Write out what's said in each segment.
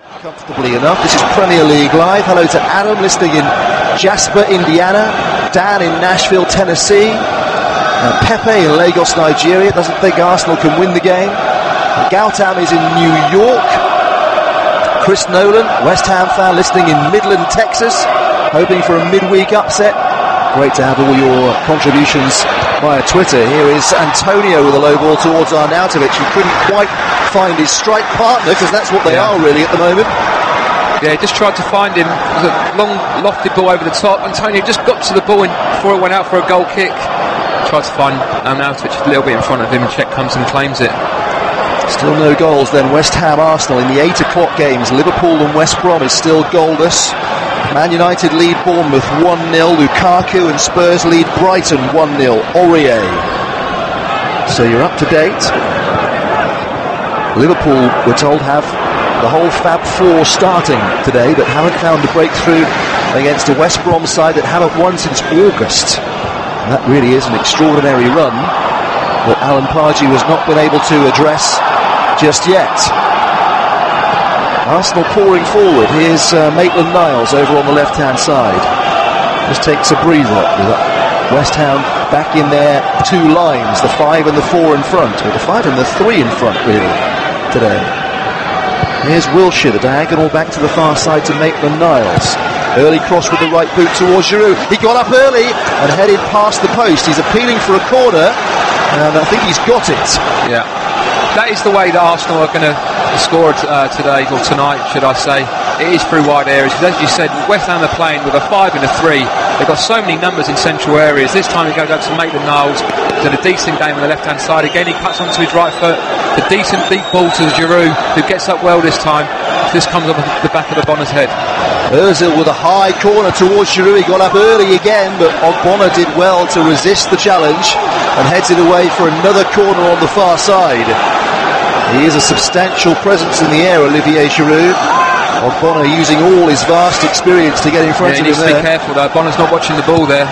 Comfortably enough. This is Premier League Live. Hello to Adam listening in Jasper, Indiana. Dan in Nashville, Tennessee. Pepe in Lagos, Nigeria. Doesn't think Arsenal can win the game. Gautam is in New York. Chris Nolan, West Ham fan, listening in Midland, Texas, hoping for a midweek upset. Great to have all your contributions via Twitter. Here is Antonio with a low ball towards Arnautovic, who couldn't quite find his strike partner, because that's what they are really at the moment. Yeah, just tried to find him. It was a long lofted ball over the top. Antonio just got to the ball before it went out for a goal kick. Tried to find Arnautovic a little bit in front of him, and Cech comes and claims it. Still no goals then. West Ham Arsenal in the 8 o'clock games. Liverpool and West Brom is still goalless. Man United lead Bournemouth 1-0. Lukaku and Spurs lead Brighton 1-0. Aurier. So you're up to date. Liverpool, we're told, have the whole Fab Four starting today, but haven't found a breakthrough against a West Brom side that haven't won since August. And that really is an extraordinary run that Alan Pardew has not been able to address just yet. Arsenal pouring forward. Here's Maitland-Niles over on the left-hand side. Just takes a breather with West Ham back in their two lines, the 5 and the 4 in front, or the 5 and the 3 in front really today. Here's Wilshere, the diagonal back to the far side to Maitland-Niles. Early cross with the right boot towards Giroud. He got up early and headed past the post. He's appealing for a corner, and I think he's got it. Yeah. That is the way that Arsenal are going to score today, or tonight, should I say. It is through wide areas, because as you said, West Ham are playing with a 5 and a 3. They've got so many numbers in central areas. This time he goes out to Maitland-Niles, did a decent game on the left-hand side. Again, he cuts onto his right foot. A decent deep ball to Giroud, who gets up well this time. This comes off the back of the Bonner's head. Ozil with a high corner towards Giroud. He got up early again, but Ogbonna did well to resist the challenge and heads it away for another corner on the far side. He is a substantial presence in the air, Olivier Giroud. Ogbonna using all his vast experience to get in front of him there. He needs to be careful though. Ogbonna's not watching the ball there.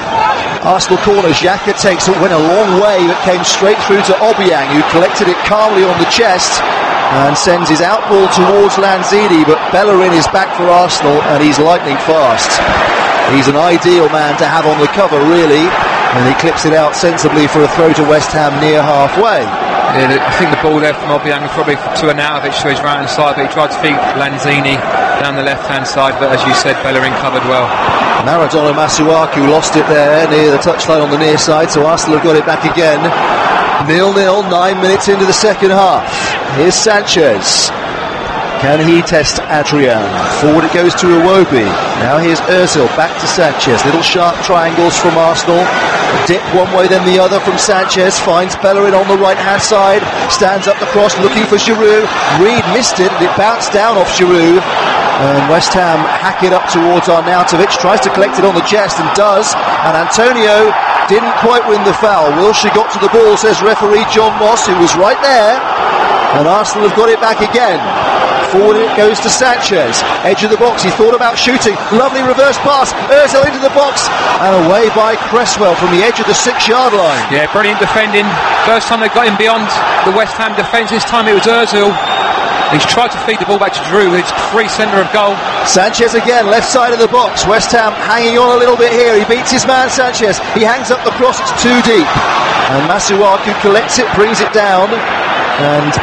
Arsenal corner, Xhaka takes it, went a long way, but came straight through to Obiang, who collected it calmly on the chest and sends his out ball towards Lanzini, but Bellerin is back for Arsenal and he's lightning fast. He's an ideal man to have on the cover really, and he clips it out sensibly for a throw to West Ham near halfway. Yeah, I think the ball there from Obiang probably to Arnautovic to his right hand side, but he tried to feed Lanzini down the left hand side, but as you said, Bellerin covered well. Maradona Masuaku lost it there near the touchline on the near side, so Arsenal have got it back again. 0-0, 9 minutes into the second half. Here's Sanchez. Can he test Adrian? Forward it goes to Iwobi. Now here's Ozil, back to Sanchez. Little sharp triangles from Arsenal. Dip one way then the other from Sanchez. Finds Bellerin on the right hand side. Stands up the cross looking for Giroud. Reed missed it and it bounced down off Giroud. And West Ham hack it up towards Arnautovic. Tries to collect it on the chest and does. And Antonio didn't quite win the foul. Wilshere got to the ball, says referee John Moss, who was right there. And Arsenal have got it back again. Forward it goes to Sanchez, edge of the box, he thought about shooting, lovely reverse pass, Ozil into the box, and away by Cresswell from the edge of the 6-yard line. Yeah, brilliant defending. First time they got him beyond the West Ham defence, this time it was Ozil. He's tried to feed the ball back to Giroud, who's free centre of goal. Sanchez again, left side of the box, West Ham hanging on a little bit here, he beats his man Sanchez, he hangs up the cross, it's too deep, and Masuaku collects it, brings it down, and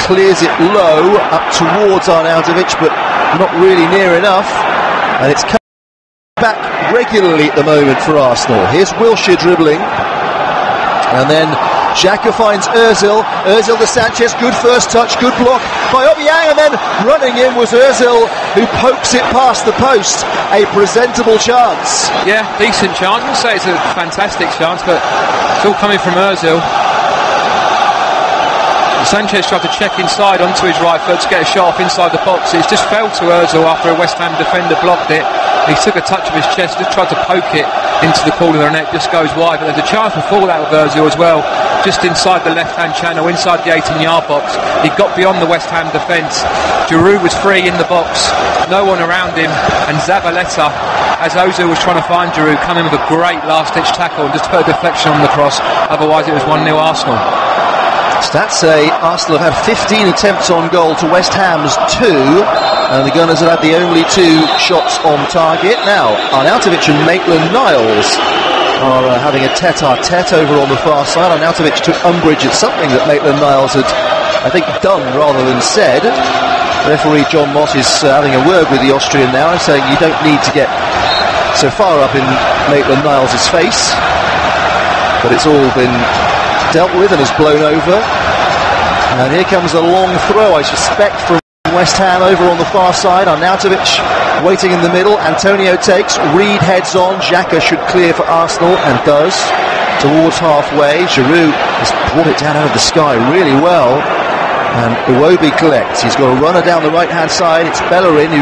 clears it low up towards Arnautovic, but not really near enough, and it's coming back regularly at the moment for Arsenal. Here's Wilshere dribbling, and then Xhaka finds Ozil to Sanchez, good first touch, good block by Obiang, and then running in was Ozil, who pokes it past the post. A presentable chance. Yeah, decent chance. I wouldn't say it's a fantastic chance, but it's all coming from Ozil. Sanchez tried to check inside onto his right foot to get a shot off inside the box. It's just fell to Ozil after a West Ham defender blocked it. He took a touch of his chest, just tried to poke it into the corner of the net, just goes wide. But there's a chance for fallout with Ozil as well, just inside the left-hand channel, inside the 18-yard box. He got beyond the West Ham defence. Giroud was free in the box, no one around him, and Zabaleta, as Ozil was trying to find Giroud, come in with a great last-ditch tackle and just put a deflection on the cross. Otherwise it was 1-0 Arsenal. Stats say Arsenal have had 15 attempts on goal to West Ham's 2, and the Gunners have had the only 2 shots on target. Now, Arnautovic and Maitland-Niles are having a tete-a-tete over on the far side. Arnautovic took umbrage at something that Maitland-Niles had, I think, done rather than said. Referee John Mott is having a word with the Austrian now, saying you don't need to get so far up in Maitland-Niles' face, but it's all been dealt with and has blown over. And here comes a long throw, I suspect, from West Ham over on the far side. Arnautovic waiting in the middle. Antonio takes, Reed heads on. Xhaka should clear for Arsenal, and does, towards halfway. Giroud has brought it down out of the sky really well, and Iwobi collects. He's got a runner down the right hand side. It's Bellerin who